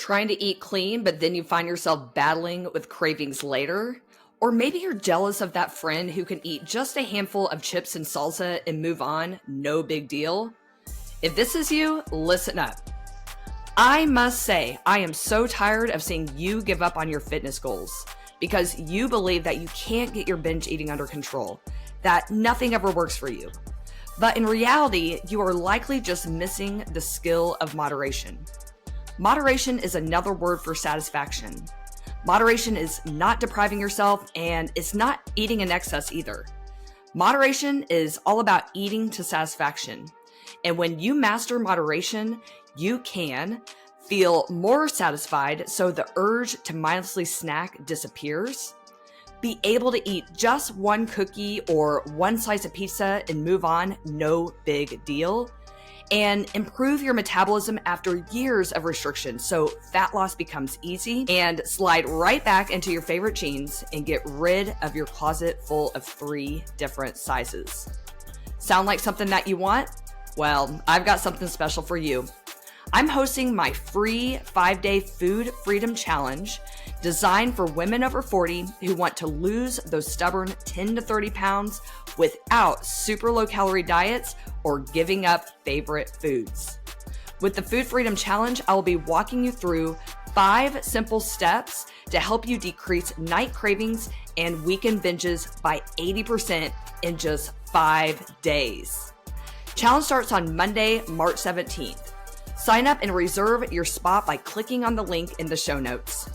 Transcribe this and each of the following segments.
Trying to eat clean, but then you find yourself battling with cravings later? Or maybe you're jealous of that friend who can eat just a handful of chips and salsa and move on, no big deal? If this is you, listen up. I must say, I am so tired of seeing you give up on your fitness goals because you believe that you can't get your binge eating under control, that nothing ever works for you. But in reality, you are likely just missing the skill of moderation. Moderation is another word for satisfaction. Moderation is not depriving yourself, and it's not eating in excess either. Moderation is all about eating to satisfaction. And when you master moderation, you can feel more satisfied so the urge to mindlessly snack disappears, be able to eat just one cookie or one slice of pizza and move on, no big deal, and improve your metabolism after years of restriction so fat loss becomes easy, and slide right back into your favorite jeans and get rid of your closet full of 3 different sizes. Sound like something that you want? Well, I've got something special for you. I'm hosting my free 5-day food freedom challenge designed for women over 40 who want to lose those stubborn 10 to 30 pounds without super low calorie diets or giving up favorite foods. With the Food Freedom Challenge, I will be walking you through 5 simple steps to help you decrease night cravings and weekend binges by 80% in just 5 days. Challenge starts on Monday, March 17th. Sign up and reserve your spot by clicking on the link in the show notes.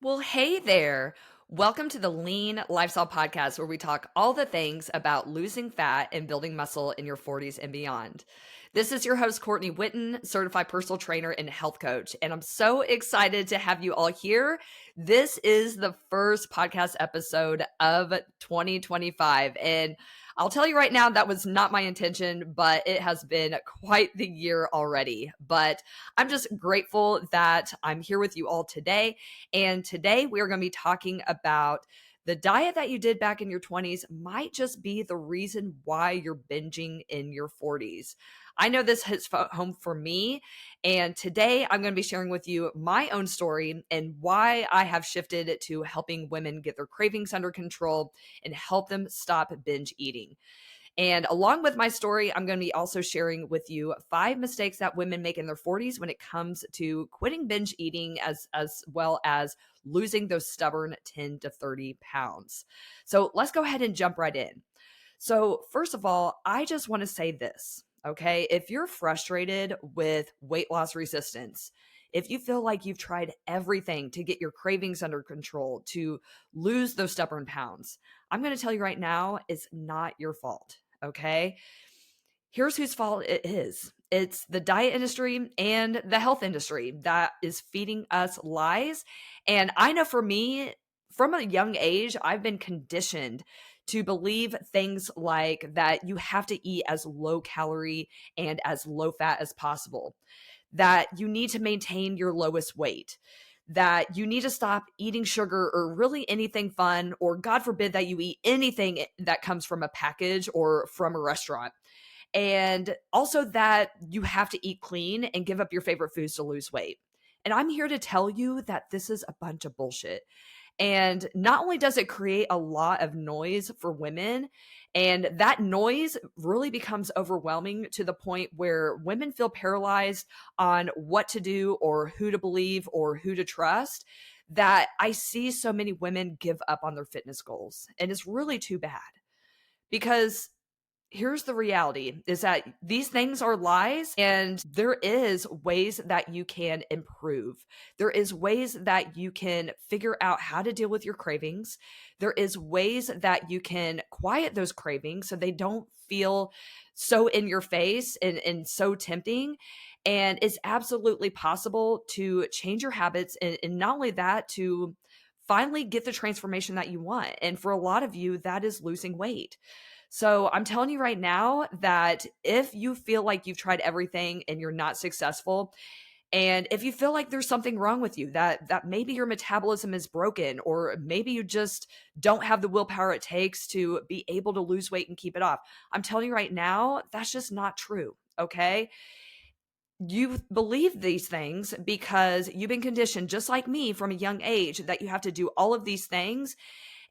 Well, hey there. Welcome to the Lean Lifestyle Podcast, where we talk all the things about losing fat and building muscle in your 40s and beyond. This is your host, Courtney Whitten, certified personal trainer and health coach, and I'm so excited to have you all here. This is the first podcast episode of 2025, and I'll tell you right now, that was not my intention, but it has been quite the year already. But I'm just grateful that I'm here with you all today. And today we are going to be talking about the diet that you did back in your 20s might just be the reason why you're binging in your 40s. I know this hits home for me, and today I'm going to be sharing with you my own story and why I have shifted to helping women get their cravings under control and help them stop binge eating. And along with my story, I'm going to be also sharing with you 5 mistakes that women make in their 40s when it comes to quitting binge eating as well as losing those stubborn 10 to 30 pounds. So let's go ahead and jump right in. So first of all, I just want to say this, okay? If you're frustrated with weight loss resistance, if you feel like you've tried everything to get your cravings under control, to lose those stubborn pounds, I'm going to tell you right now, it's not your fault. Okay. Here's whose fault it is. It's the diet industry and the health industry that is feeding us lies. And I know for me, from a young age, I've been conditioned to believe things like that you have to eat as low calorie and as low fat as possible, that you need to maintain your lowest weight, that you need to stop eating sugar or really anything fun, or God forbid that you eat anything that comes from a package or from a restaurant. And also that you have to eat clean and give up your favorite foods to lose weight. And I'm here to tell you that this is a bunch of bullshit. And not only does it create a lot of noise for women, and that noise really becomes overwhelming to the point where women feel paralyzed on what to do or who to believe or who to trust, that I see so many women give up on their fitness goals. And it's really too bad, because here's the reality is that these things are lies, and there is ways that you can improve. There is ways that you can figure out how to deal with your cravings. There is ways that you can quiet those cravings so they don't feel so in your face and so tempting. And it's absolutely possible to change your habits, and not only that, to finally get the transformation that you want. And for a lot of you, that is losing weight. So I'm telling you right now that if you feel like you've tried everything and you're not successful, and if you feel like there's something wrong with you, that maybe your metabolism is broken, or maybe you just don't have the willpower it takes to be able to lose weight and keep it off, I'm telling you right now, that's just not true, okay? you believe these things because you've been conditioned, just like me, from a young age, that you have to do all of these things.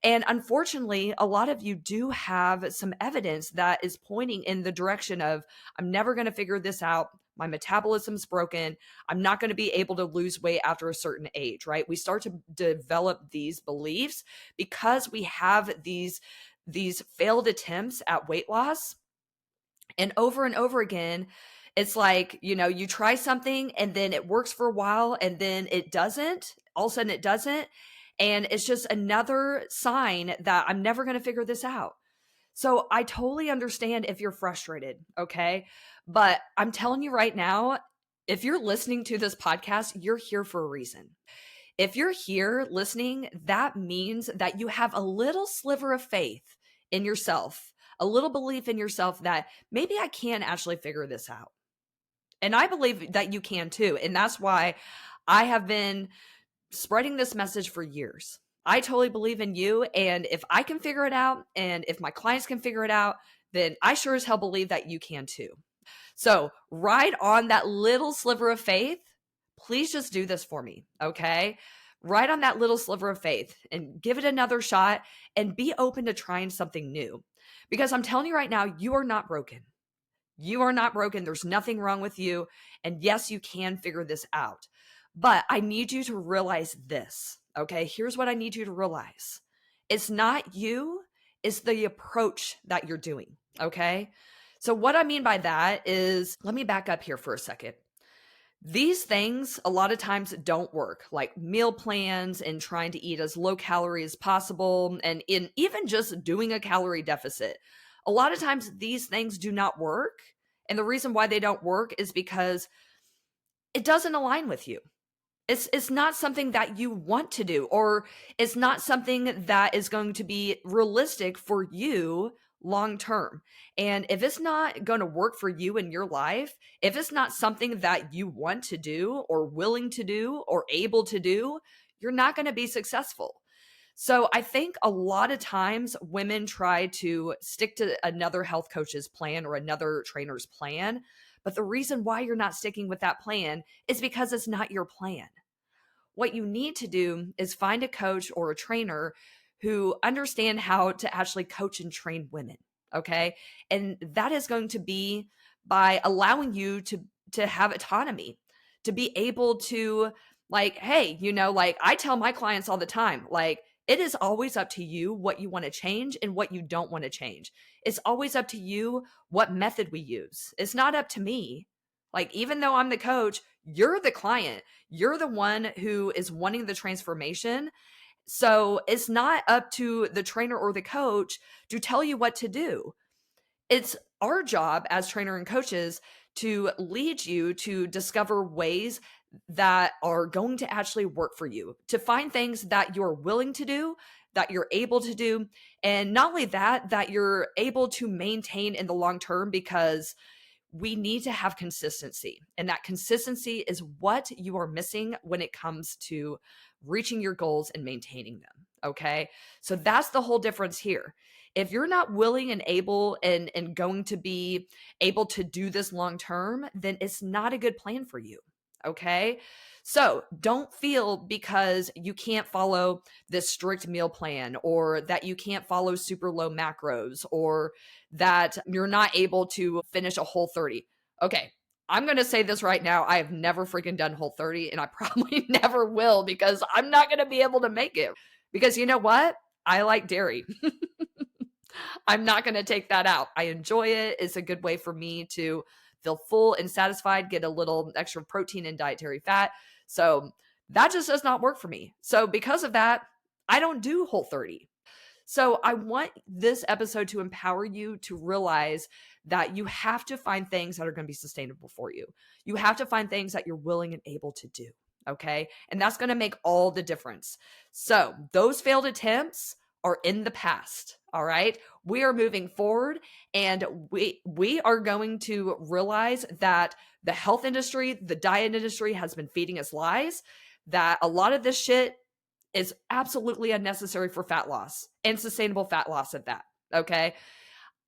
And unfortunately, a lot of you do have some evidence that is pointing in the direction of, I'm never going to figure this out. My metabolism's broken. I'm not going to be able to lose weight after a certain age, right? We start to develop these beliefs because we have these failed attempts at weight loss. And over again, it's like, you try something and then it works for a while and then it doesn't. All of a sudden it doesn't. And it's just another sign that I'm never going to figure this out. So I totally understand if you're frustrated, okay? But I'm telling you right now, if you're listening to this podcast, you're here for a reason. If you're here listening, that means that you have a little sliver of faith in yourself, a little belief in yourself that maybe I can actually figure this out. And I believe that you can too. And that's why I have been spreading this message for years. I totally believe in you. And if I can figure it out, and if my clients can figure it out, then I sure as hell believe that you can too. So ride on that little sliver of faith. Please just do this for me, okay? Ride on that little sliver of faith and give it another shot and be open to trying something new. Because I'm telling you right now, you are not broken. You are not broken. There's nothing wrong with you. And yes, you can figure this out. But I need you to realize this, okay? Here's what I need you to realize. It's not you, it's the approach that you're doing, okay? So what I mean by that is, let me back up here for a second. These things a lot of times don't work, like meal plans and trying to eat as low calorie as possible, and in even just doing a calorie deficit. A lot of times these things do not work. And the reason why they don't work is because it doesn't align with you. It's not something that you want to do, or it's not something that is going to be realistic for you long term. And if it's not going to work for you in your life, if it's not something that you want to do or willing to do or able to do, you're not going to be successful. So I think a lot of times women try to stick to another health coach's plan or another trainer's plan. But the reason why you're not sticking with that plan is because it's not your plan. What you need to do is find a coach or a trainer who understand how to actually coach and train women, okay? And that is going to be by allowing you to have autonomy, to be able to, like, hey, like I tell my clients all the time, like, it is always up to you what you want to change and what you don't want to change. It's always up to you what method we use. It's not up to me. Like, even though I'm the coach, you're the client. You're the one who is wanting the transformation. So it's not up to the trainer or the coach to tell you what to do. It's our job as trainer and coaches to lead you to discover ways that are going to actually work for you, to find things that you're willing to do, that you're able to do. And not only that, that you're able to maintain in the long term, because we need to have consistency. And that consistency is what you are missing when it comes to reaching your goals and maintaining them. Okay. So that's the whole difference here. If you're not willing and able and going to be able to do this long term, then it's not a good plan for you. Okay. So don't feel because you can't follow this strict meal plan, or that you can't follow super low macros, or that you're not able to finish a Whole30. Okay. I'm going to say this right now. I have never freaking done Whole30, and I probably never will, because I'm not going to be able to make it. Because you know what? I like dairy. I'm not going to take that out. I enjoy it. It's a good way for me to feel full and satisfied, get a little extra protein and dietary fat. So that just does not work for me. So because of that, I don't do Whole30. So I want this episode to empower you to realize that you have to find things that are going to be sustainable for you. You have to find things that you're willing and able to do. Okay. And that's going to make all the difference. So those failed attempts are in the past. All right. We are moving forward, and we are going to realize that the health industry, the diet industry has been feeding us lies, that a lot of this shit is absolutely unnecessary for fat loss and sustainable fat loss at that. Okay.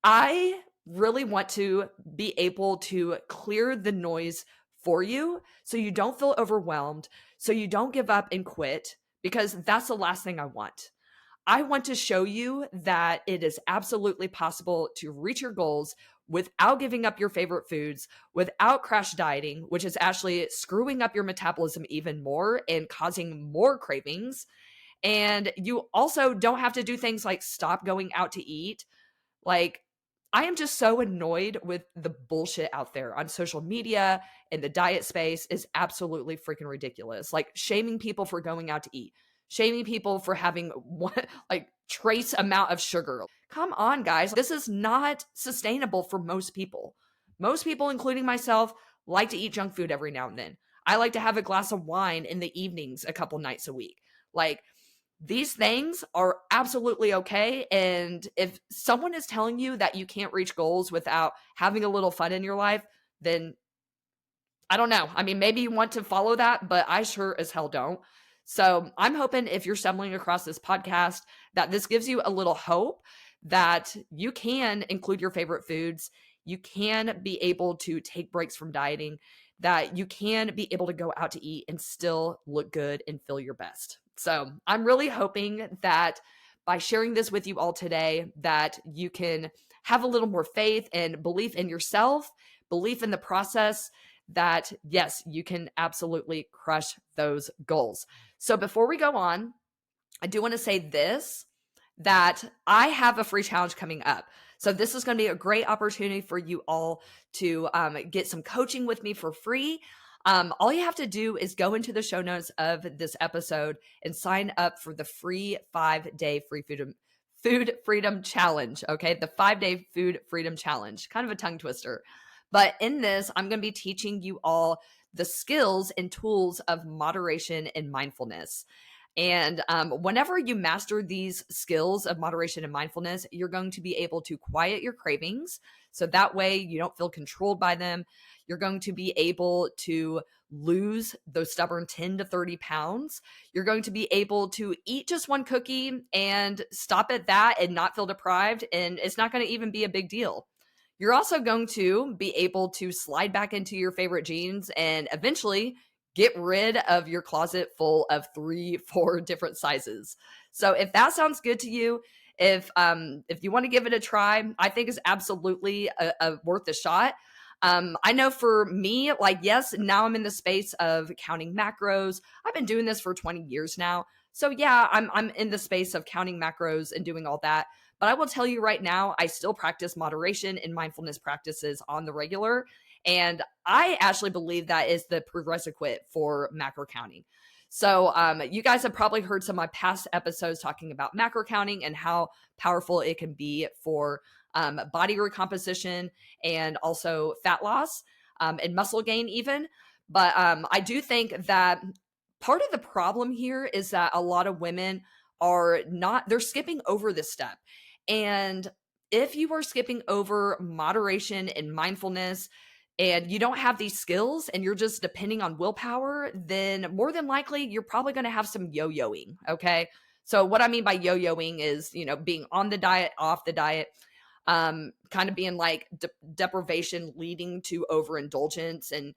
I really want to be able to clear the noise for you so you don't feel overwhelmed, so you don't give up and quit, because that's the last thing I want. I want to show you that it is absolutely possible to reach your goals without giving up your favorite foods, without crash dieting, which is actually screwing up your metabolism even more and causing more cravings. And you also don't have to do things like stop going out to eat. Like, I am just so annoyed with the bullshit out there on social media, and the diet space is absolutely freaking ridiculous. Like, shaming people for going out to eat, shaming people for having one like trace amount of sugar. Come on, guys. This is not sustainable for most people. Most people, including myself, like to eat junk food every now and then. I like to have a glass of wine in the evenings a couple nights a week. Like, these things are absolutely okay. And if someone is telling you that you can't reach goals without having a little fun in your life, then I don't know. I mean, maybe you want to follow that, but I sure as hell don't. So I'm hoping if you're stumbling across this podcast, that this gives you a little hope that you can include your favorite foods. You can be able to take breaks from dieting, that you can be able to go out to eat and still look good and feel your best. So I'm really hoping that by sharing this with you all today, that you can have a little more faith and belief in yourself, belief in the process, that yes, you can absolutely crush those goals. So before we go on, I do want to say this, that I have a free challenge coming up. So this is going to be a great opportunity for you all to get some coaching with me for free. All you have to do is go into the show notes of this episode and sign up for the free 5-day food freedom challenge. Okay. The 5-day food freedom challenge, kind of a tongue twister. But in this, I'm going to be teaching you all the skills and tools of moderation and mindfulness. And whenever you master these skills of moderation and mindfulness, you're going to be able to quiet your cravings. So that way you don't feel controlled by them. You're going to be able to lose those stubborn 10 to 30 pounds. You're going to be able to eat just one cookie and stop at that and not feel deprived. And it's not going to even be a big deal. You're also going to be able to slide back into your favorite jeans and eventually get rid of your closet full of 3-4 different sizes. So if that sounds good to you, if you want to give it a try, I think it's absolutely worth a shot. I know for me, like, yes, now I'm in the space of counting macros. I've been doing this for 20 years now. So yeah, I'm in the space of counting macros and doing all that. But I will tell you right now, I still practice moderation and mindfulness practices on the regular. And I actually believe that is the prerequisite for macro counting. So you guys have probably heard some of my past episodes talking about macro counting and how powerful it can be for body recomposition and also fat loss and muscle gain even. But I do think that part of the problem here is that a lot of women they're skipping over this step. And if you are skipping over moderation and mindfulness, and you don't have these skills and you're just depending on willpower, then more than likely you're probably going to have some yo-yoing. Okay. So what I mean by yo-yoing is, being on the diet, off the diet, kind of being like deprivation leading to overindulgence, and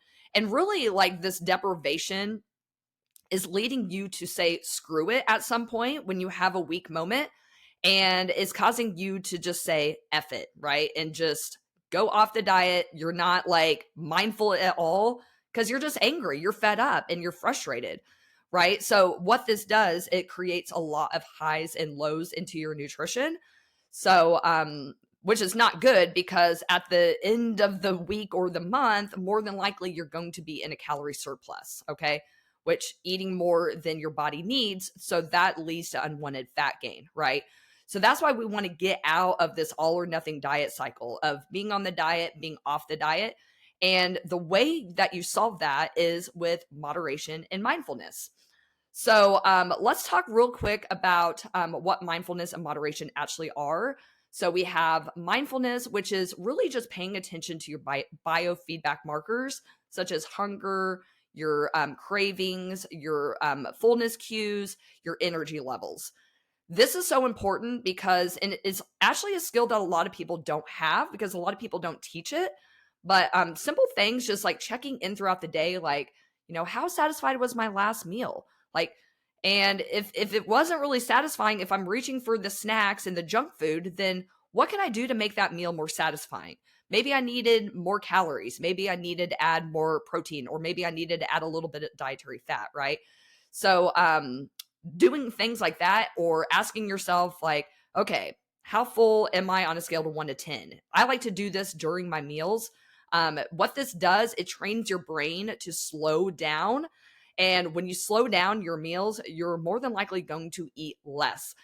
really like this deprivation is leading you to say screw it at some point when you have a weak moment, and is causing you to just say F it, right? And just go off the diet. You're not like mindful at all because you're just angry, you're fed up, and you're frustrated, right? So what this does, it creates a lot of highs and lows into your nutrition. So which is not good, because at the end of the week or the month, more than likely you're going to be in a calorie surplus, okay? Which eating more than your body needs. So that leads to unwanted fat gain, right? So that's why we want to get out of this all or nothing diet cycle of being on the diet, being off the diet. And the way that you solve that is with moderation and mindfulness. So let's talk real quick about what mindfulness and moderation actually are. So we have mindfulness, which is really just paying attention to your biofeedback markers, such as hunger, your cravings, your fullness cues, your energy levels. This is so important because, and it's actually a skill that a lot of people don't have because a lot of people don't teach it. But simple things, just like checking in throughout the day, like, how satisfied was my last meal? Like, and if it wasn't really satisfying, if I'm reaching for the snacks and the junk food, then what can I do to make that meal more satisfying? Maybe I needed more calories. Maybe I needed to add more protein, or maybe I needed to add a little bit of dietary fat, right? So, doing things like that, or asking yourself, like, okay, how full am I on a scale to 1 to 10? I like to do this during my meals. What this does, it trains your brain to slow down. And when you slow down your meals, you're more than likely going to eat less.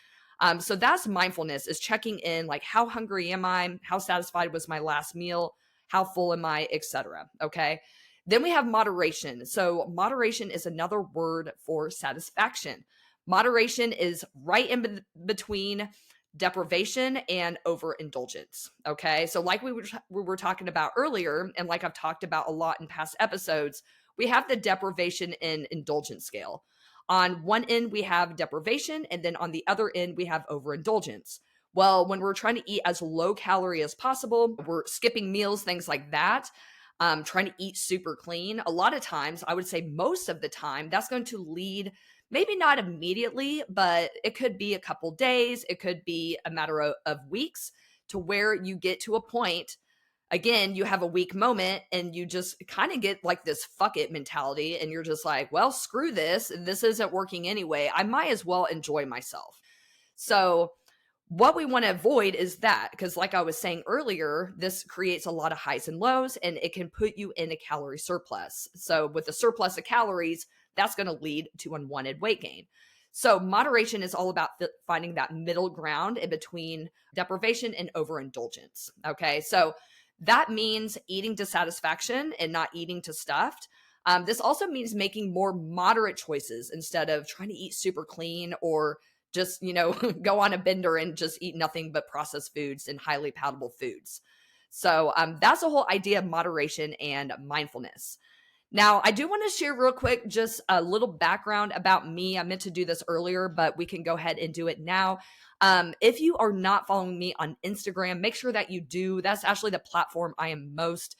So that's mindfulness, is checking in, like, how hungry am I? How satisfied was my last meal? How full am I, etc. Okay. Then we have moderation. So moderation is another word for satisfaction. Moderation is right in between deprivation and overindulgence. Okay. So, like we were talking about earlier, and like I've talked about a lot in past episodes, we have the deprivation and indulgence scale. On one end, we have deprivation, and then on the other end, we have overindulgence. Well, when we're trying to eat as low calorie as possible, we're skipping meals, things like that, trying to eat super clean. A lot of times, I would say most of the time, that's going to lead, maybe not immediately, but it could be a couple days, it could be a matter of weeks, to where you get to a point, again, you have a weak moment and you just kind of get like this fuck it mentality, and you're just like, well, screw this. This isn't working anyway. I might as well enjoy myself. So, what we want to avoid is that, because, like I was saying earlier, this creates a lot of highs and lows, and it can put you in a calorie surplus. So, with a surplus of calories, that's going to lead to unwanted weight gain. So, moderation is all about finding that middle ground in between deprivation and overindulgence. Okay. So, that means eating to satisfaction and not eating to stuffed. This also means making more moderate choices instead of trying to eat super clean, or just, go on a bender and just eat nothing but processed foods and highly palatable foods. So that's the whole idea of moderation and mindfulness. Now, I do want to share real quick just a little background about me. I meant to do this earlier, but we can go ahead and do it now. If you are not following me on Instagram, make sure that you do. That's actually the platform I am most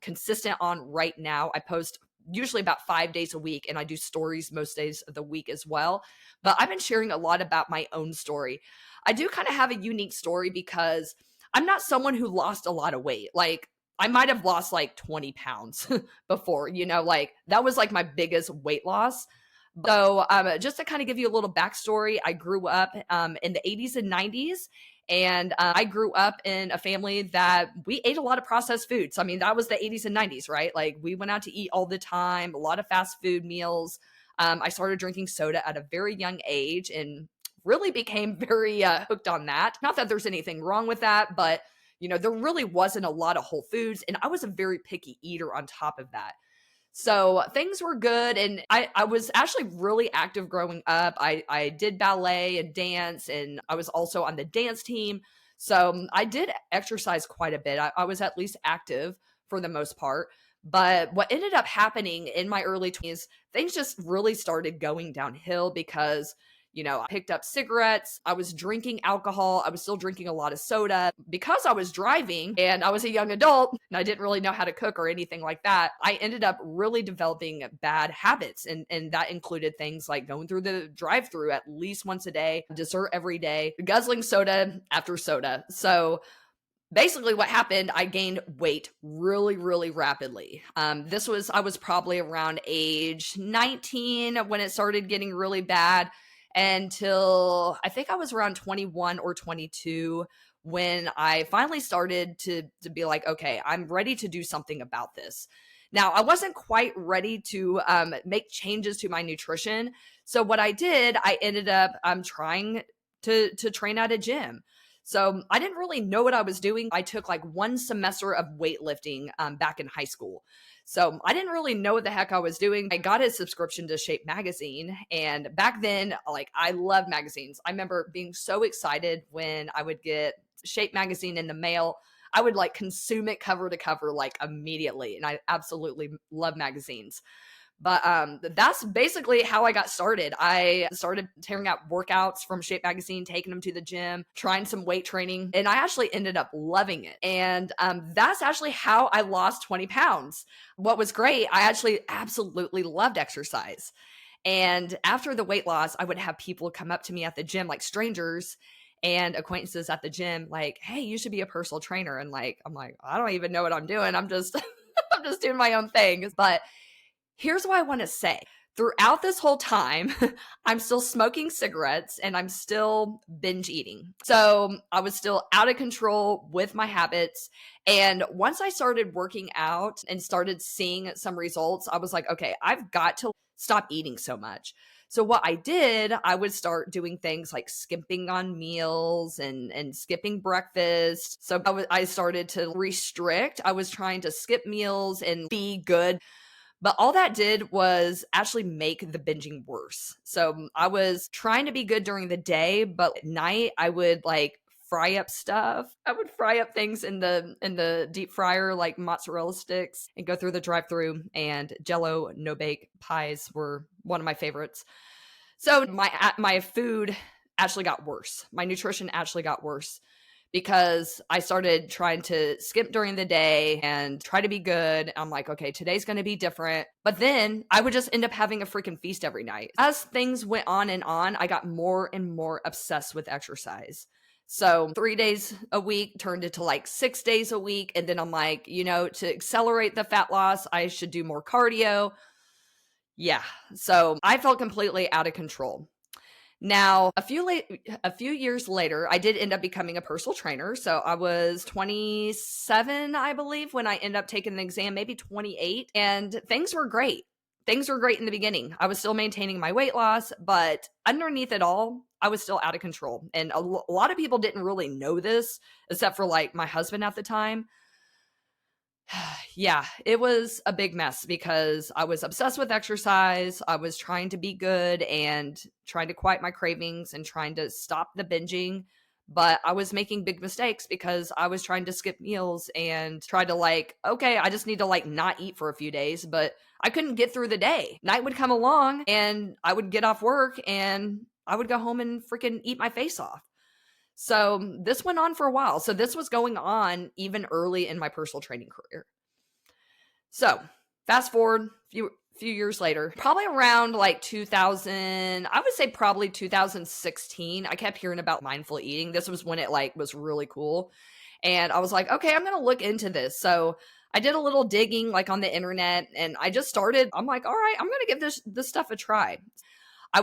consistent on right now. I post usually about 5 days a week, and I do stories most days of the week as well. But I've been sharing a lot about my own story. I do kind of have a unique story because I'm not someone who lost a lot of weight. Like, I might have lost like 20 pounds before, like that was like my biggest weight loss. So, just to kind of give you a little backstory, I grew up in the 80's and 90's. And I grew up in a family that we ate a lot of processed foods. I mean, that was the 80's and 90's, right? Like, we went out to eat all the time, a lot of fast food meals. I started drinking soda at a very young age and really became very hooked on that. Not that there's anything wrong with that, but there really wasn't a lot of whole foods. And I was a very picky eater on top of that. So things were good. And I was actually really active growing up. I did ballet and dance, and I was also on the dance team. So I did exercise quite a bit. I was at least active for the most part. But what ended up happening in my early 20's, things just really started going downhill because I picked up cigarettes. I was drinking alcohol. I was still drinking a lot of soda because I was driving and I was a young adult and I didn't really know how to cook or anything like that. I ended up really developing bad habits. And that included things like going through the drive through at least once a day, dessert every day, guzzling soda after soda. So basically what happened, I gained weight really, really rapidly. I was probably around age 19 when it started getting really bad, until I think I was around 21 or 22 when I finally started to be like, okay, I'm ready to do something about this. Now, I wasn't quite ready to make changes to my nutrition. So what I did, I ended up trying to train at a gym. So I didn't really know what I was doing. I took like one semester of weightlifting back in high school. So I didn't really know what the heck I was doing. I got a subscription to Shape magazine. And back then, like, I love magazines. I remember being so excited when I would get Shape magazine in the mail. I would like consume it cover to cover, like, immediately. And I absolutely love magazines. But that's basically how I got started. I started tearing out workouts from Shape Magazine, taking them to the gym, trying some weight training, and I actually ended up loving it. And that's actually how I lost 20 pounds. What was great, I actually absolutely loved exercise. And after the weight loss, I would have people come up to me at the gym, like strangers and acquaintances at the gym, like, hey, you should be a personal trainer. And like, I'm like, I don't even know what I'm doing. I'm just, I'm just doing my own thing. But here's what I want to say. Throughout this whole time, I'm still smoking cigarettes and I'm still binge eating. So I was still out of control with my habits. And once I started working out and started seeing some results, I was like, okay, I've got to stop eating so much. So what I did, I would start doing things like skimping on meals and skipping breakfast. So I started to restrict. I was trying to skip meals and be good. But all that did was actually make the binging worse. So I was trying to be good during the day, but at night I would like fry up stuff. I would fry up things in the deep fryer, like mozzarella sticks, and go through the drive-through. And Jello no bake pies were one of my favorites. So my food actually got worse. My nutrition actually got worse because I started trying to skip during the day and try to be good. I'm like, okay, today's going to be different. But then I would just end up having a freaking feast every night. As things went on and on, I got more and more obsessed with exercise. So 3 days a week turned into like 6 days a week. And then I'm like, to accelerate the fat loss, I should do more cardio. Yeah. So I felt completely out of control. Now, a few years later, I did end up becoming a personal trainer. So I was 27, I believe, when I ended up taking the exam, maybe 28, and things were great. Things were great in the beginning. I was still maintaining my weight loss, but underneath it all, I was still out of control. And a lot of people didn't really know this, except for like my husband at the time. Yeah, it was a big mess because I was obsessed with exercise. I was trying to be good and trying to quiet my cravings and trying to stop the binging. But I was making big mistakes because I was trying to skip meals and try to okay, I just need to not eat for a few days, but I couldn't get through the day. Night would come along and I would get off work and I would go home and freaking eat my face off. So this went on for a while. So this was going on even early in my personal training career. So fast forward few years later, probably around 2000, I would say probably 2016, I kept hearing about mindful eating. This was when it was really cool. And I was like, okay, I'm going to look into this. So I did a little digging on the internet and I just started. I'm like, all right, I'm going to give this stuff a try.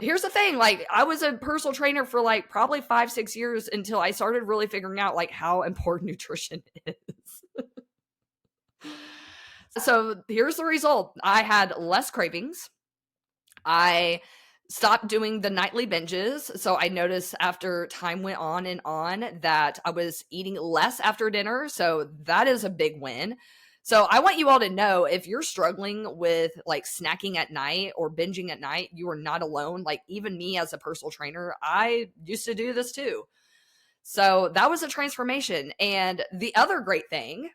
Here's the thing, I was a personal trainer for probably 5-6 years until I started really figuring out how important nutrition is. So here's the result. I had less cravings. I stopped doing the nightly binges. So I noticed after time went on and on that I was eating less after dinner. So that is a big win. So I want you all to know, if you're struggling with snacking at night or binging at night, you are not alone. Even me as a personal trainer, I used to do this too. So that was a transformation. And the other great thing,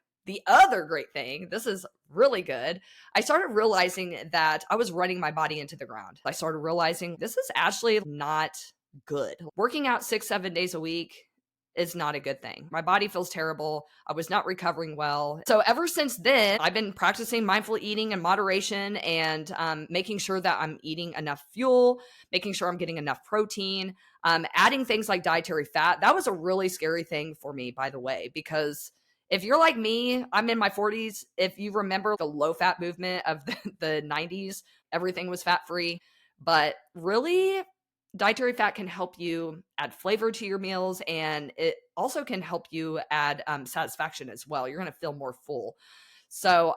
this is really good. I started realizing that I was running my body into the ground. I started realizing this is actually not good. Working out 6-7 days a week is not a good thing. My body feels terrible. I was not recovering well. So ever since then, I've been practicing mindful eating and moderation and making sure that I'm eating enough fuel, making sure I'm getting enough protein, adding things like dietary fat. That was a really scary thing for me, by the way, because if you're like me, I'm in my 40s. If you remember the low fat movement of the 90s, everything was fat free. But really, dietary fat can help you add flavor to your meals, and it also can help you add satisfaction as well. You're going to feel more full. So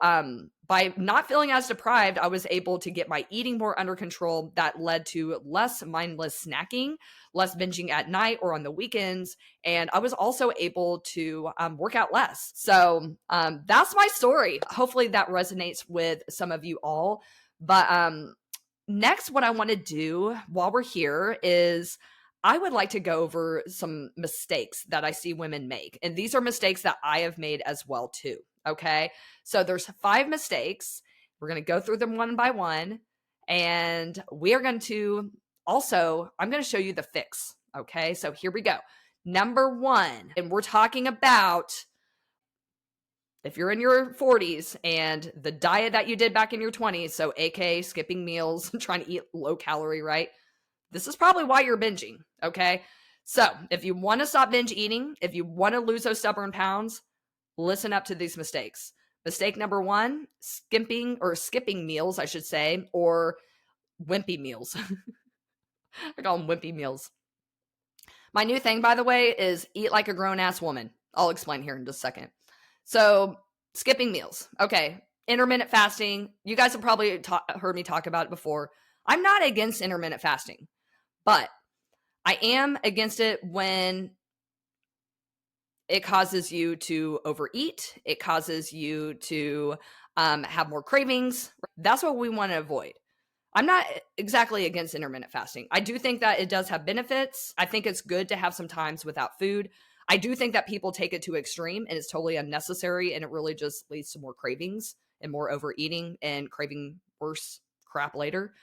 by not feeling as deprived, I was able to get my eating more under control. That led to less mindless snacking, less binging at night or on the weekends. And I was also able to work out less. So that's my story. Hopefully that resonates with some of you all. But next, what I want to do while we're here is I would like to go over some mistakes that I see women make. And these are mistakes that I have made as well too. Okay. So there's 5 mistakes. We're going to go through them one by one. And we are going to I'm going to show you the fix. Okay, so here we go. Number 1, and we're talking about if you're in your 40s and the diet that you did back in your 20s, so aka skipping meals and trying to eat low calorie, right? This is probably why you're binging, okay? So if you want to stop binge eating, if you want to lose those stubborn pounds, listen up to these mistakes. Mistake number 1, skipping meals, I should say, or wimpy meals. I call them wimpy meals. My new thing, by the way, is eat like a grown-ass woman. I'll explain here in just a second. So skipping meals. Okay. Intermittent fasting. You guys have probably heard me talk about it before. I'm not against intermittent fasting, but I am against it when it causes you to overeat. It causes you to have more cravings. That's what we want to avoid. I'm not exactly against intermittent fasting. I do think that it does have benefits. I think it's good to have some times without food. I do think that people take it to extreme and it's totally unnecessary, and it really just leads to more cravings and more overeating and craving worse crap later.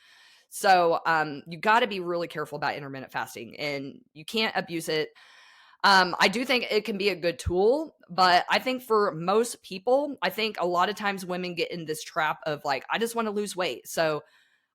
So you got to be really careful about intermittent fasting, and you can't abuse it. I do think it can be a good tool, but I think for most people, I think a lot of times women get in this trap of like, I just want to lose weight. So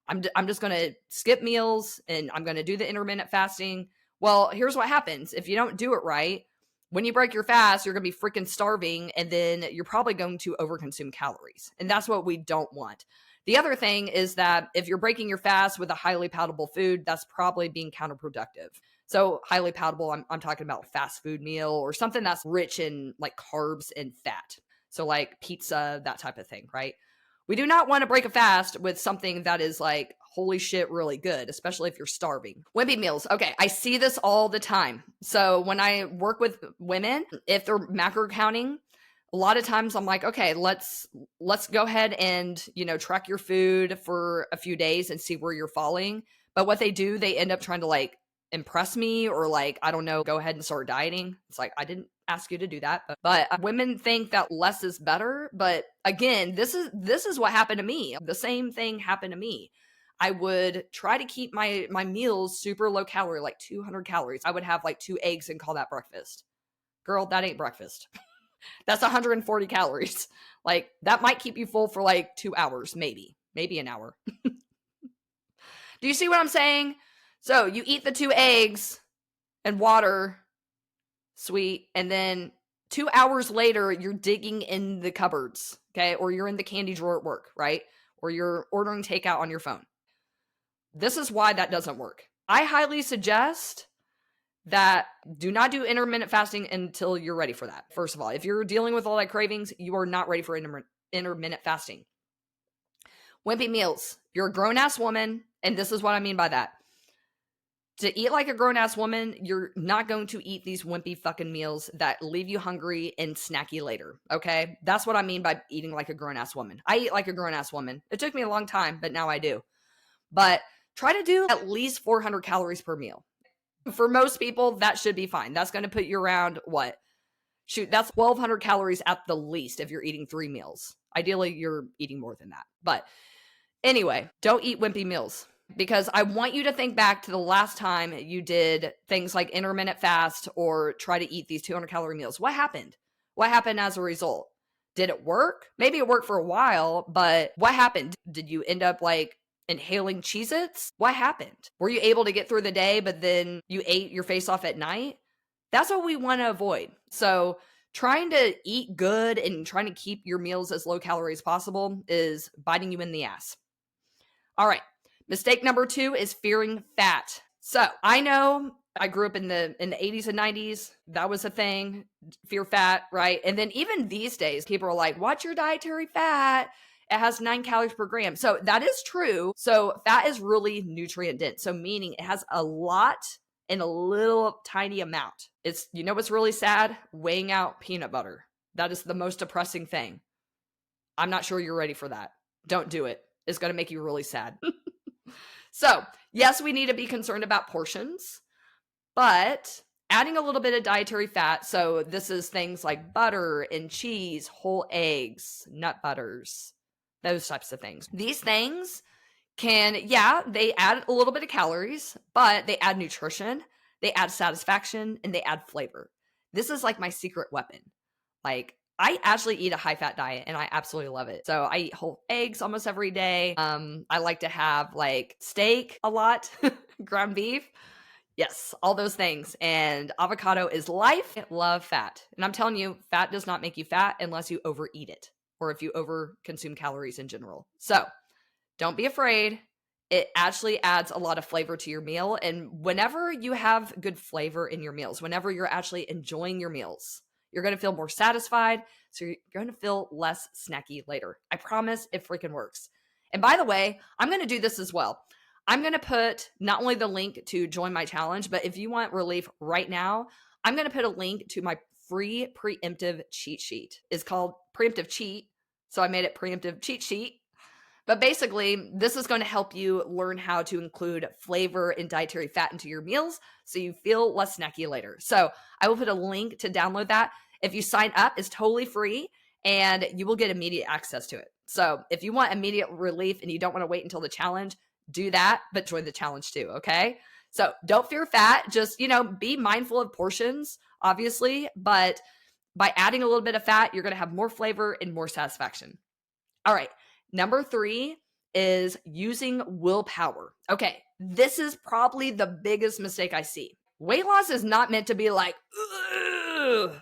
I'm just going to skip meals and I'm going to do the intermittent fasting. Well, here's what happens. If you don't do it right, when you break your fast, you're going to be freaking starving, and then you're probably going to overconsume calories. And that's what we don't want. The other thing is that if you're breaking your fast with a highly palatable food, that's probably being counterproductive. So highly palatable, I'm talking about a fast food meal or something that's rich in like carbs and fat. So like pizza, that type of thing, right? We do not want to break a fast with something that is like, holy shit, really good, especially if you're starving. Wimpy meals. Okay, I see this all the time. So when I work with women, if they're macro counting, a lot of times I'm like, okay, let's go ahead and, track your food for a few days and see where you're falling. But what they do, they end up trying to like impress me or like, I don't know, go ahead and start dieting. It's like, I didn't ask you to do that. But women think that less is better. But again, this is what happened to me. The same thing happened to me. I would try to keep my meals super low calorie, like 200 calories. I would have like 2 eggs and call that breakfast. Girl, that ain't breakfast. That's 140 calories. Like that might keep you full for like 2 hours, maybe an hour. Do you see what I'm saying? So you eat the 2 eggs and water, sweet, and then 2 hours later, you're digging in the cupboards, okay? Or you're in the candy drawer at work, right? Or you're ordering takeout on your phone. This is why that doesn't work. I highly suggest that do not do intermittent fasting until you're ready for that. First of all, if you're dealing with all that cravings, you are not ready for intermittent fasting. Wimpy meals. You're a grown-ass woman, and this is what I mean by that. To eat like a grown-ass woman, you're not going to eat these wimpy fucking meals that leave you hungry and snacky later, okay? That's what I mean by eating like a grown-ass woman. I eat like a grown-ass woman. It took me a long time, but now I do. But try to do at least 400 calories per meal. For most people, that should be fine. That's going to put you around what? Shoot, that's 1,200 calories at the least if you're eating 3 meals. Ideally, you're eating more than that. But anyway, don't eat wimpy meals. Because I want you to think back to the last time you did things like intermittent fast or try to eat these 200 calorie meals. What happened? What happened as a result? Did it work? Maybe it worked for a while, but what happened? Did you end up like inhaling Cheez-Its? What happened? Were you able to get through the day, but then you ate your face off at night? That's what we want to avoid. So trying to eat good and trying to keep your meals as low calorie as possible is biting you in the ass. All right. Mistake number 2 is fearing fat. So I know I grew up in the 80s and 90s. That was a thing. Fear fat, right? And then even these days, people are like, watch your dietary fat. It has 9 calories per gram. So that is true. So fat is really nutrient dense. So meaning it has a lot in a little tiny amount. It's, what's really sad? Weighing out peanut butter. That is the most depressing thing. I'm not sure you're ready for that. Don't do it. It's going to make you really sad. So, yes, we need to be concerned about portions, but adding a little bit of dietary fat, so this is things like butter and cheese, whole eggs, nut butters, those types of things. These things they add a little bit of calories, but they add nutrition, they add satisfaction, and they add flavor. This is like my secret weapon. Like, I actually eat a high fat diet and I absolutely love it. So I eat whole eggs almost every day. I like to have like steak a lot, ground beef. Yes, all those things. And avocado is life. I love fat. And I'm telling you, fat does not make you fat unless you overeat it or if you over consume calories in general. So don't be afraid. It actually adds a lot of flavor to your meal. And whenever you have good flavor in your meals, whenever you're actually enjoying your meals, you're going to feel more satisfied. So you're going to feel less snacky later. I promise it freaking works. And by the way, I'm going to do this as well. I'm going to put not only the link to join my challenge, but if you want relief right now, I'm going to put a link to my free preemptive cheat sheet. It's called Preemptive Cheat. So I made it Preemptive Cheat Sheet. But basically, this is going to help you learn how to include flavor and dietary fat into your meals so you feel less snacky later. So I will put a link to download that. If you sign up, it's totally free and you will get immediate access to it. So if you want immediate relief and you don't want to wait until the challenge, do that, but join the challenge too, okay? So don't fear fat. Just, be mindful of portions, obviously, but by adding a little bit of fat, you're going to have more flavor and more satisfaction. All right. Number 3 is using willpower. Okay, this is probably the biggest mistake I see. Weight loss is not meant to be like, ugh.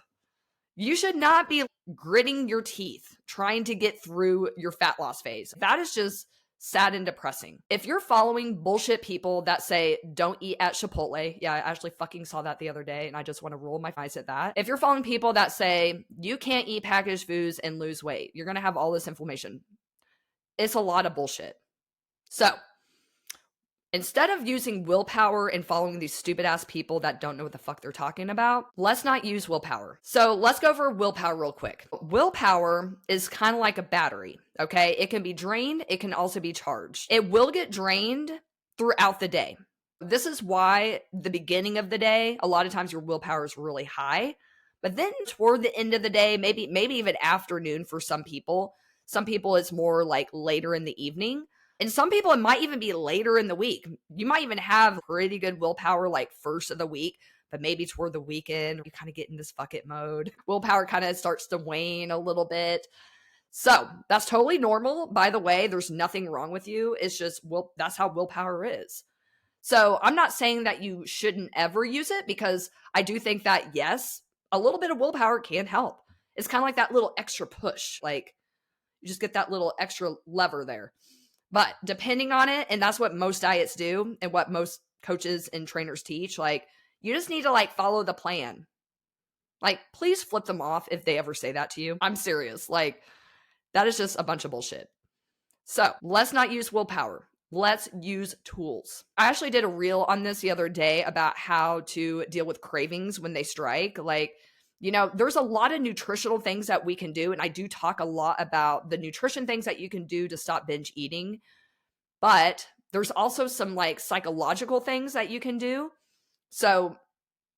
You should not be gritting your teeth trying to get through your fat loss phase. That is just sad and depressing. If you're following bullshit people that say, don't eat at Chipotle. Yeah, I actually fucking saw that the other day and I just want to roll my eyes at that. If you're following people that say, you can't eat packaged foods and lose weight, you're going to have all this inflammation. It's a lot of bullshit. So instead of using willpower and following these stupid ass people that don't know what the fuck they're talking about, let's not use willpower. So let's go over willpower real quick. Willpower is kind of like a battery, okay? It can be drained. It can also be charged. It will get drained throughout the day. This is why the beginning of the day, a lot of times your willpower is really high. But then toward the end of the day, maybe even afternoon for some people it's more like later in the evening. And some people, it might even be later in the week. You might even have pretty good willpower like first of the week, but maybe toward the weekend, you kind of get in this fuck it mode. Willpower kind of starts to wane a little bit. So that's totally normal. By the way, there's nothing wrong with you. It's just, that's how willpower is. So I'm not saying that you shouldn't ever use it because I do think that, yes, a little bit of willpower can help. It's kind of like that little extra push. Like, you just get that little extra lever there. But depending on it, and that's what most diets do and what most coaches and trainers teach, like, you just need to like follow the plan. Like, please flip them off if they ever say that to you. I'm serious. Like, that is just a bunch of bullshit. So let's not use willpower. Let's use tools. I actually did a reel on this the other day about how to deal with cravings when they strike. Like, there's a lot of nutritional things that we can do. And I do talk a lot about the nutrition things that you can do to stop binge eating. But there's also some like psychological things that you can do. So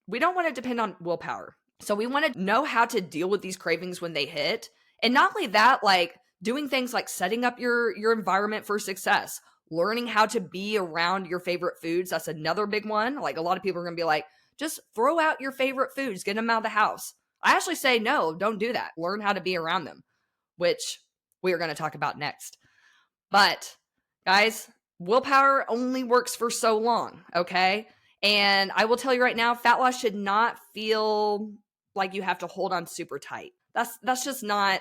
we don't want to depend on willpower. So we want to know how to deal with these cravings when they hit. And not only that, like doing things like setting up your environment for success, learning how to be around your favorite foods. That's another big one. Like a lot of people are going to be like, just throw out your favorite foods, get them out of the house. I actually say, no, don't do that. Learn how to be around them, which we are going to talk about next. But guys, willpower only works for so long, okay? And I will tell you right now, fat loss should not feel like you have to hold on super tight. That's just not,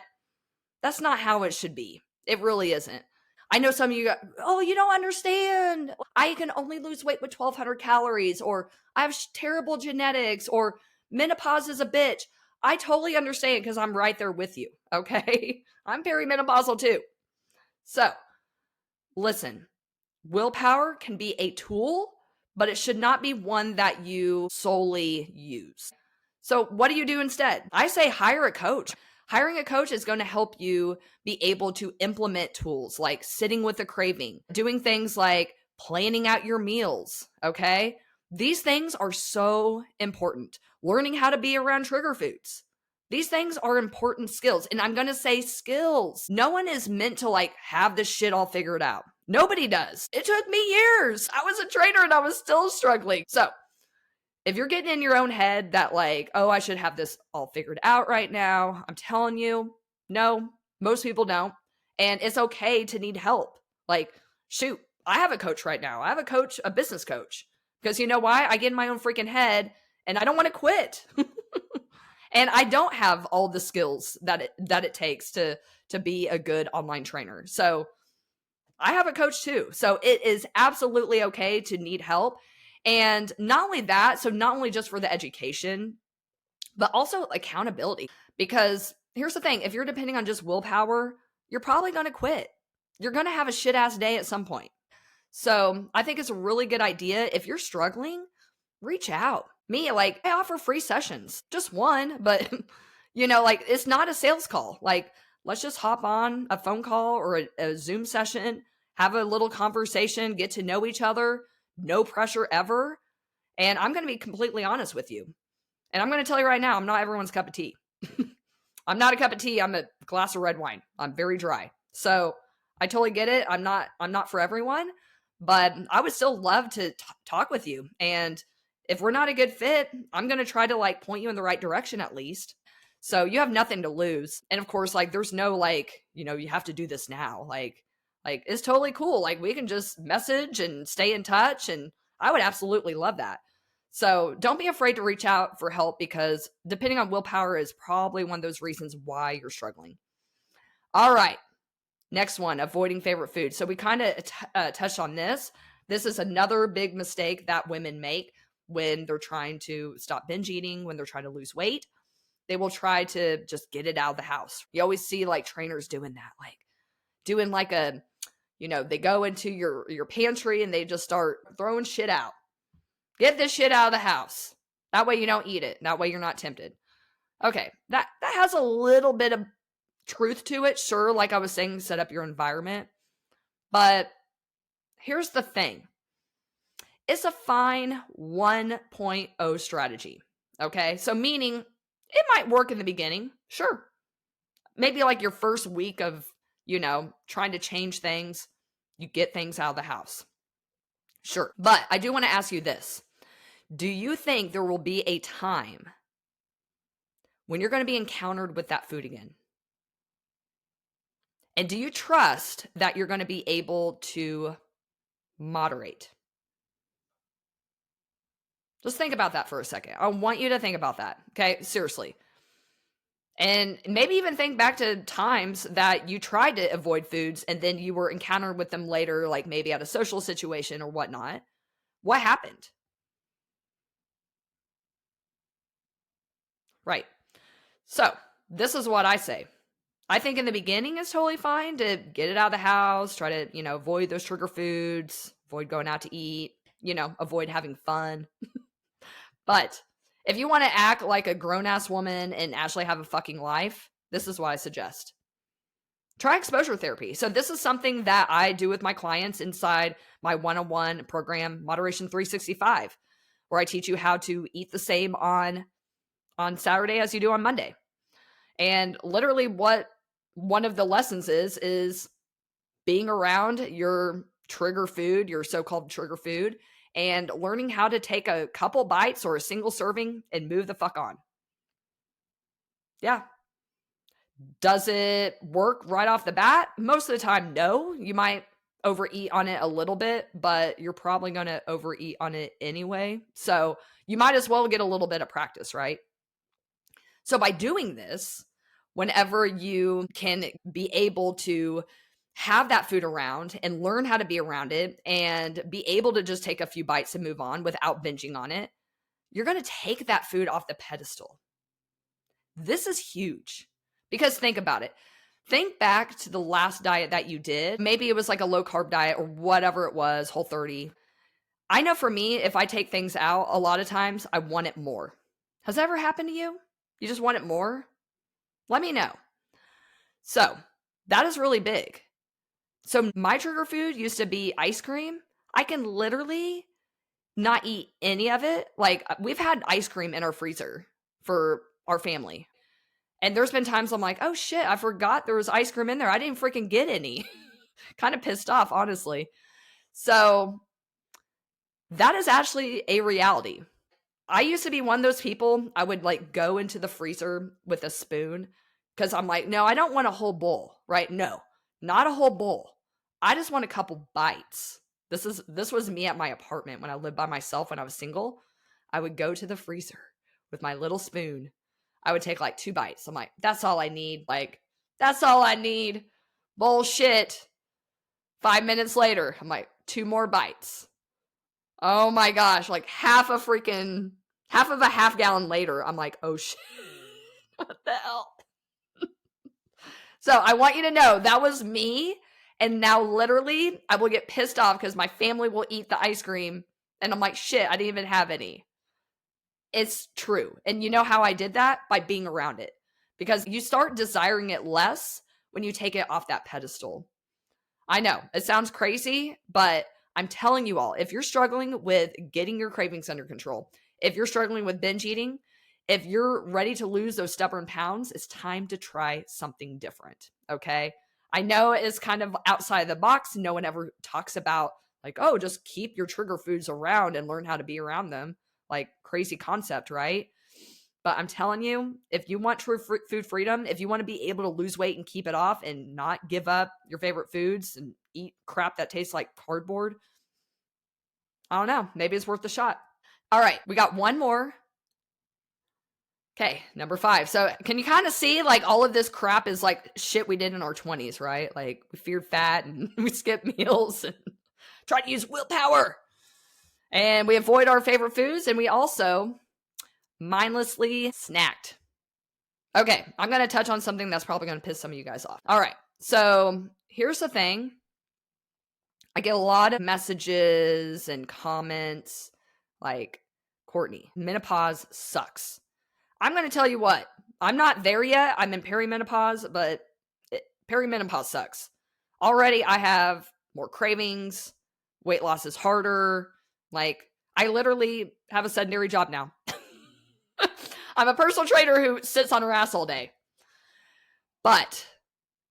that's not how it should be. It really isn't. I know some of you go, oh, you don't understand. I can only lose weight with 1,200 calories, or I have terrible genetics, or menopause is a bitch. I totally understand because I'm right there with you, okay? I'm perimenopausal too. So, listen, willpower can be a tool, but it should not be one that you solely use. So what do you do instead? I say hire a coach. Hiring a coach is going to help you be able to implement tools like sitting with a craving, doing things like planning out your meals, okay? These things are so important. Learning how to be around trigger foods. These things are important skills. And I'm going to say skills. No one is meant to like have this shit all figured out, Nobody does. It took me years. I was a trainer and I was still struggling. So if you're getting in your own head that like, oh, I should have this all figured out right now, I'm telling you, no, most people don't. And it's okay to need help. Like, shoot, I have a coach right now. I have a coach, a business coach. Because you know why? I get in my own freaking head and I don't want to quit. And I don't have all the skills that it takes to be a good online trainer. So I have a coach too. So it is absolutely okay to need help. And not only that, so not only just for the education, but also accountability. Because here's the thing, if you're depending on just willpower, you're probably going to quit. You're going to have a shit ass day at some point. So I think it's a really good idea. If you're struggling, reach out. Me, like, I offer free sessions, just one, but like, it's not a sales call. Like, let's just hop on a phone call or a Zoom session, have a little conversation, get to know each other, no pressure ever. And I'm going to be completely honest with you. And I'm going to tell you right now, I'm not everyone's cup of tea. I'm not a cup of tea. I'm a glass of red wine. I'm very dry. So I totally get it. I'm not for everyone, but I would still love to talk with you. And if we're not a good fit, I'm going to try to like point you in the right direction at least. So you have nothing to lose. And of course, like there's no like, you have to do this now. Like it's totally cool. Like we can just message and stay in touch. And I would absolutely love that. So don't be afraid to reach out for help because depending on willpower is probably one of those reasons why you're struggling. All right. Next one, avoiding favorite food. So we kind of touched on this. This is another big mistake that women make when they're trying to stop binge eating, when they're trying to lose weight. They will try to just get it out of the house. You always see like trainers doing that, like doing like a, they go into your pantry and they just start throwing shit out. Get this shit out of the house. That way you don't eat it. That way you're not tempted. Okay, that has a little bit of truth to it. Sure, like I was saying, set up your environment. But here's the thing. It's a fine 1.0 strategy. Okay, so meaning it might work in the beginning. Sure. Maybe like your first week of, trying to change things, you get things out of the house. Sure. But I do want to ask you this. Do you think there will be a time when you're going to be encountered with that food again? And do you trust that you're going to be able to moderate? Just think about that for a second. I want you to think about that. Okay, seriously. And maybe even think back to times that you tried to avoid foods and then you were encountered with them later, like maybe at a social situation or whatnot. What happened? Right. So this is what I say. I think in the beginning it's totally fine to get it out of the house, try to, avoid those trigger foods, avoid going out to eat, avoid having fun. But if you want to act like a grown-ass woman and actually have a fucking life, this is what I suggest. Try exposure therapy. So this is something that I do with my clients inside my one-on-one program, Moderation 365, where I teach you how to eat the same on Saturday as you do on Monday. And literally what one of the lessons is being around your trigger food, your so-called trigger food, and learning how to take a couple bites or a single serving and move the fuck on. Yeah. Does it work right off the bat? Most of the time, no. You might overeat on it a little bit, but you're probably going to overeat on it anyway. So you might as well get a little bit of practice, right? So by doing this, whenever you can be able to have that food around and learn how to be around it and be able to just take a few bites and move on without binging on it, you're going to take that food off the pedestal. This is huge because think about it. Think back to the last diet that you did. Maybe it was like a low carb diet or whatever it was, Whole30. I know for me, if I take things out, a lot of times I want it more. Has that ever happened to you? You just want it more? Let me know. So that is really big. So my trigger food used to be ice cream. I can literally not eat any of it. Like we've had ice cream in our freezer for our family. And there's been times I'm like, oh shit, I forgot there was ice cream in there. I didn't freaking get any. kind of pissed off, honestly. So that is actually a reality. I used to be one of those people, I would like go into the freezer with a spoon because I'm like, no, I don't want a whole bowl, right? No, not a whole bowl. I just want a couple bites. This was me at my apartment when I lived by myself when I was single. I would go to the freezer with my little spoon. I would take like 2 bites. I'm like, that's all I need. Like, that's all I need. Bullshit. 5 minutes later, I'm like, 2 more bites. Oh my gosh, like half of a half gallon later, I'm like, oh shit, what the hell? So I want you to know that was me. And now literally I will get pissed off because my family will eat the ice cream. And I'm like, shit, I didn't even have any. It's true. And you know how I did that? By being around it. Because you start desiring it less when you take it off that pedestal. I know it sounds crazy, but I'm telling you all, if you're struggling with getting your cravings under control, if you're struggling with binge eating, if you're ready to lose those stubborn pounds, it's time to try something different. Okay. I know it's kind of outside the box. No one ever talks about like, oh, just keep your trigger foods around and learn how to be around them. Like crazy concept, right? But I'm telling you, if you want true food freedom, if you want to be able to lose weight and keep it off and not give up your favorite foods and eat crap that tastes like cardboard, I don't know. Maybe it's worth the shot. All right, we got one more. Okay, number 5. So can you kind of see like all of this crap is like shit we did in our 20s, right? Like we feared fat and we skipped meals and tried to use willpower. And we avoid our favorite foods and we also mindlessly snacked. Okay, I'm going to touch on something that's probably going to piss some of you guys off. All right, so here's the thing. I get a lot of messages and comments like, Courtney, menopause sucks. I'm going to tell you what, I'm not there yet. I'm in perimenopause, but perimenopause sucks. Already I have more cravings. Weight loss is harder. Like, I literally have a sedentary job now. I'm a personal trainer who sits on her ass all day. But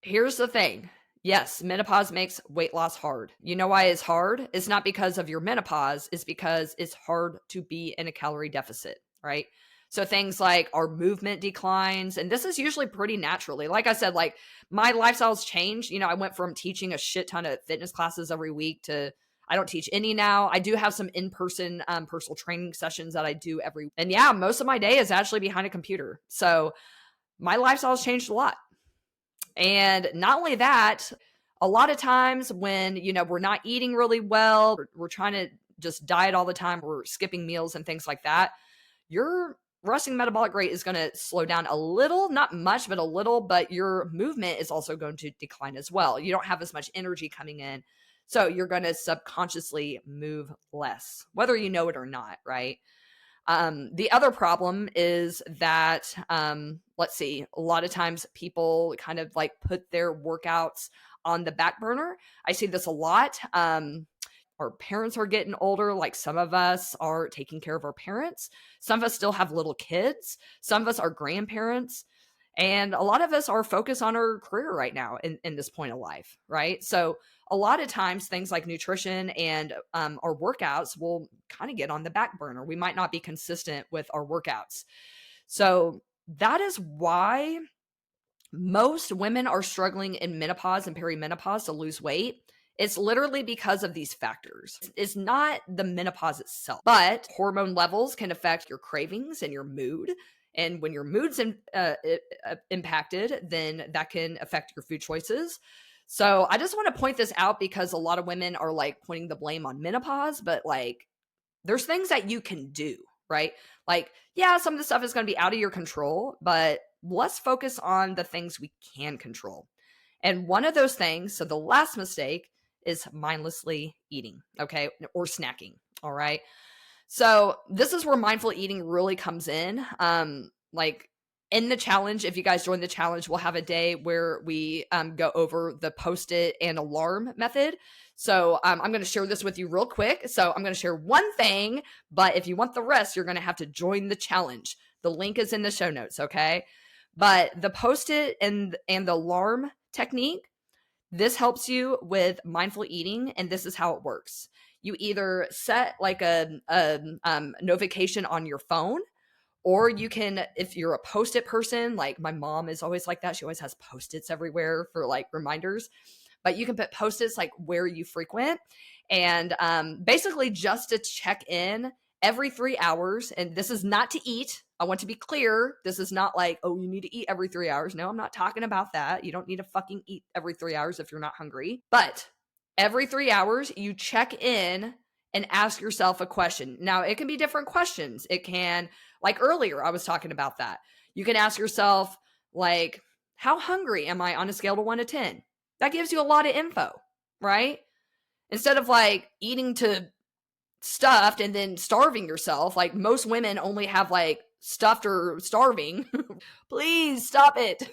here's the thing. Yes, menopause makes weight loss hard. You know why it's hard? It's not because of your menopause. It's because it's hard to be in a calorie deficit, right? So things like our movement declines, and this is usually pretty naturally. Like I said, like my lifestyle's changed. You know, I went from teaching a shit ton of fitness classes every week to I don't teach any now. I do have some in-person personal training sessions that I do every week. And yeah, most of my day is actually behind a computer. So my lifestyle's changed a lot. And not only that, a lot of times when, you know, we're not eating really well, we're trying to just diet all the time, we're skipping meals and things like that, your resting metabolic rate is going to slow down a little, not much, but a little, but your movement is also going to decline as well. You don't have as much energy coming in. So you're going to subconsciously move less, whether you know it or not, right? The other problem is that, let's see, a lot of times people kind of like put their workouts on the back burner. I see this a lot. Our parents are getting older. Like some of us are taking care of our parents. Some of us still have little kids. Some of us are grandparents. And a lot of us are focused on our career right now in this point of life, right? So a lot of times things like nutrition and our workouts will kind of get on the back burner. We might not be consistent with our workouts. So that is why most women are struggling in menopause and perimenopause to lose weight. It's literally because of these factors. It's not the menopause itself, but hormone levels can affect your cravings and your mood. And when your mood's impacted, then that can affect your food choices. So I just want to point this out because a lot of women are like pointing the blame on menopause, but like there's things that you can do, right? Like, yeah, some of the stuff is going to be out of your control, but let's focus on the things we can control. And one of those things, so the last mistake is mindlessly eating, okay? Or snacking, all right? So this is where mindful eating really comes in. Like in the challenge, if you guys join the challenge, we'll have a day where we go over the Post-it and alarm method. So I'm going to share this with you real quick. So I'm going to share one thing, but if you want the rest, you're going to have to join the challenge. The link is in the show notes, okay? But the Post-it and the alarm technique, This helps you with mindful eating, and this is how it works. You either set like a notification on your phone, or you can, if you're a Post-it person, like my mom is always like that. She always has Post-its everywhere for like reminders. But you can put Post-its like where you frequent, and basically just to check in every 3 hours. And this is not to eat. I want to be clear. This is not like, oh, you need to eat every 3 hours. No, I'm not talking about that. You don't need to fucking eat every 3 hours if you're not hungry. But every 3 hours, you check in and ask yourself a question. Now, it can be different questions. It can, like earlier, I was talking about that. You can ask yourself, like, how hungry am I on a scale of 1 to 10? That gives you a lot of info, right? Instead of like eating to stuffed and then starving yourself, like most women only have like stuffed or starving. Please stop it.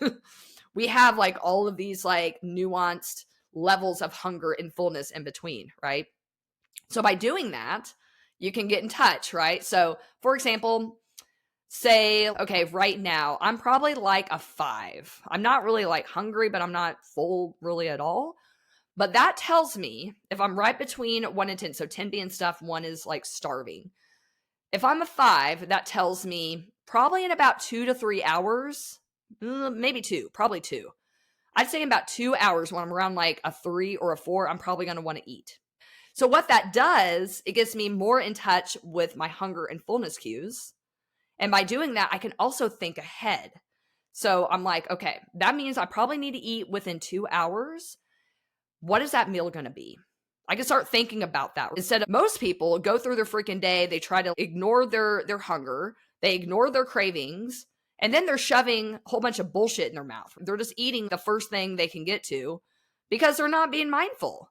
We have like all of these like nuanced levels of hunger and fullness in between, right? So by doing that, you can get in touch, right? So for example, say, okay, right now, I'm probably like a 5. I'm not really like hungry, but I'm not full really at all. But that tells me if I'm right between 1 and 10, so 10 being stuffed, 1 is like starving. If I'm a 5, that tells me probably in about 2 to 3 hours, maybe 2, probably 2. I'd say in about 2 hours when I'm around like a 3 or a 4, I'm probably going to want to eat. So what that does, it gets me more in touch with my hunger and fullness cues. And by doing that, I can also think ahead. So I'm like, okay, that means I probably need to eat within 2 hours. What is that meal going to be? I can start thinking about that. Instead of most people go through their freaking day, they try to ignore their hunger, they ignore their cravings, and then they're shoving a whole bunch of bullshit in their mouth. They're just eating the first thing they can get to because they're not being mindful.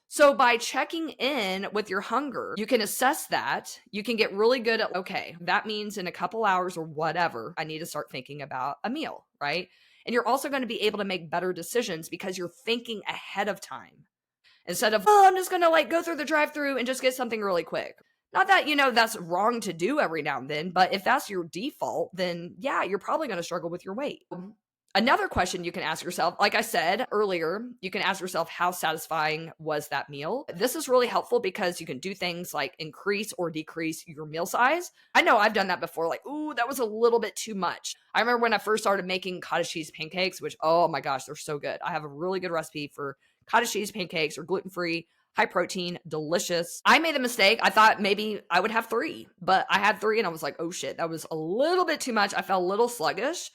So by checking in with your hunger, you can assess that. You can get really good at, okay, that means in a couple hours or whatever, I need to start thinking about a meal, right? And you're also going to be able to make better decisions because you're thinking ahead of time. Instead of, oh, I'm just going to like go through the drive-through and just get something really quick. Not that, that's wrong to do every now and then, but if that's your default, then yeah, you're probably going to struggle with your weight. Another question you can ask yourself, like I said earlier, you can ask yourself, how satisfying was that meal? This is really helpful because you can do things like increase or decrease your meal size. I know I've done that before, like, ooh, that was a little bit too much. I remember when I first started making cottage cheese pancakes, which, oh my gosh, they're so good. I have a really good recipe for cottage cheese pancakes. Are gluten-free, high protein, delicious. I made the mistake. I thought maybe I would have 3, but I had 3 and I was like, oh shit, that was a little bit too much. I felt a little sluggish.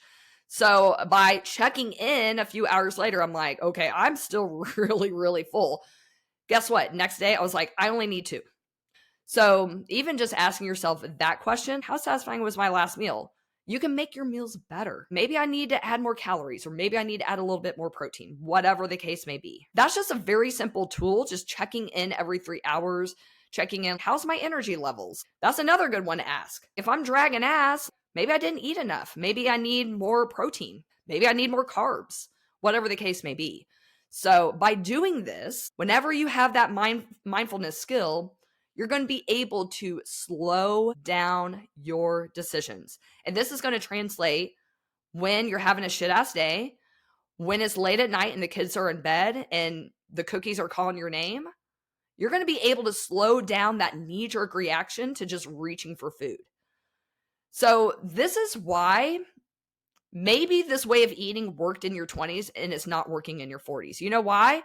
So by checking in a few hours later, I'm like, okay, I'm still really, really full. Guess what? Next day, I was like, I only need 2. So even just asking yourself that question, how satisfying was my last meal? You can make your meals better. Maybe I need to add more calories, or maybe I need to add a little bit more protein, whatever the case may be. That's just a very simple tool, just checking in every 3 hours, checking in, how's my energy levels? That's another good one to ask. If I'm dragging ass, maybe I didn't eat enough. Maybe I need more protein. Maybe I need more carbs, whatever the case may be. So by doing this, whenever you have that mindfulness skill, you're going to be able to slow down your decisions. And this is going to translate when you're having a shit ass day, when it's late at night and the kids are in bed and the cookies are calling your name. You're going to be able to slow down that knee-jerk reaction to just reaching for food. So this is why maybe this way of eating worked in your 20s and it's not working in your 40s. You know why?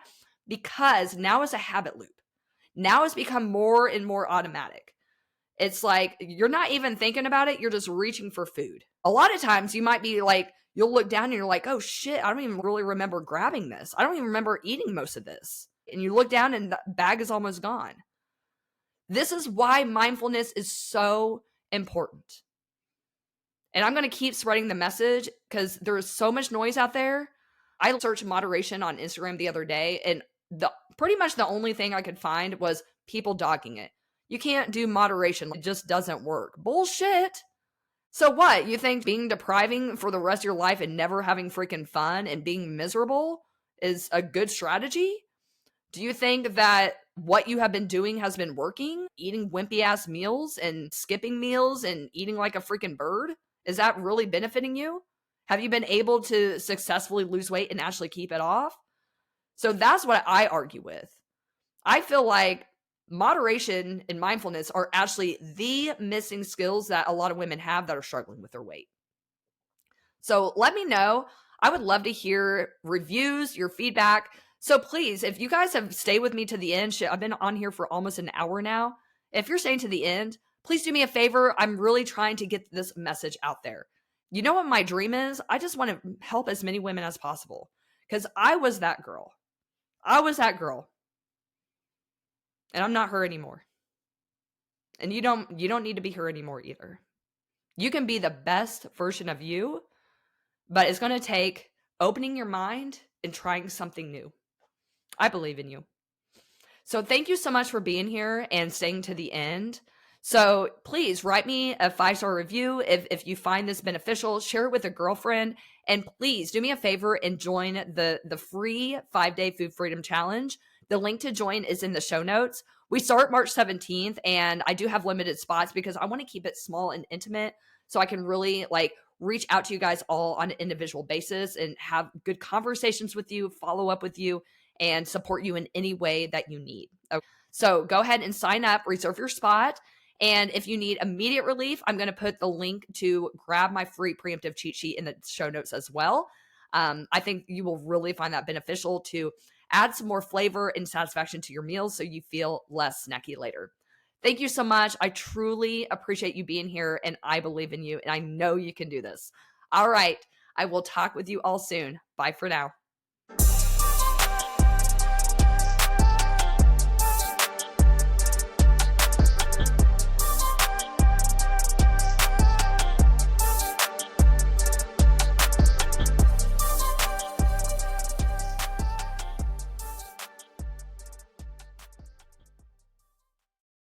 Because now it's a habit loop. Now it's become more and more automatic. It's like you're not even thinking about it. You're just reaching for food. A lot of times you might be like, you'll look down and you're like, oh shit, I don't even really remember grabbing this. I don't even remember eating most of this. And you look down and the bag is almost gone. This is why mindfulness is so important. And I'm going to keep spreading the message because there is so much noise out there. I searched moderation on Instagram the other day, and pretty much the only thing I could find was people dogging it. You can't do moderation. It just doesn't work. Bullshit. So what? You think being depriving for the rest of your life and never having freaking fun and being miserable is a good strategy? Do you think that what you have been doing has been working? Eating wimpy ass meals and skipping meals and eating like a freaking bird? Is that really benefiting you? Have you been able to successfully lose weight and actually keep it off? So that's what I argue with. I feel like moderation and mindfulness are actually the missing skills that a lot of women have that are struggling with their weight. So let me know. I would love to hear reviews, your feedback. So please, if you guys have stayed with me to the end, I've been on here for almost an hour now. If you're staying to the end, please do me a favor. I'm really trying to get this message out there. You know what my dream is? I just want to help as many women as possible because I was that girl. I was that girl. And I'm not her anymore. And you don't need to be her anymore either. You can be the best version of you, but it's going to take opening your mind and trying something new. I believe in you. So thank you so much for being here and staying to the end. So please write me a 5-star review if you find this beneficial. Share it with a girlfriend. And please do me a favor and join the free 5-day food freedom challenge. The link to join is in the show notes. We start March 17th, and I do have limited spots because I want to keep it small and intimate so I can really reach out to you guys all on an individual basis and have good conversations with you, follow up with you, and support you in any way that you need. Okay. So go ahead and sign up, reserve your spot. And if you need immediate relief, I'm going to put the link to grab my free preemptive cheat sheet in the show notes as well. I think you will really find that beneficial to add some more flavor and satisfaction to your meals so you feel less snacky later. Thank you so much. I truly appreciate you being here, and I believe in you, and I know you can do this. All right. I will talk with you all soon. Bye for now.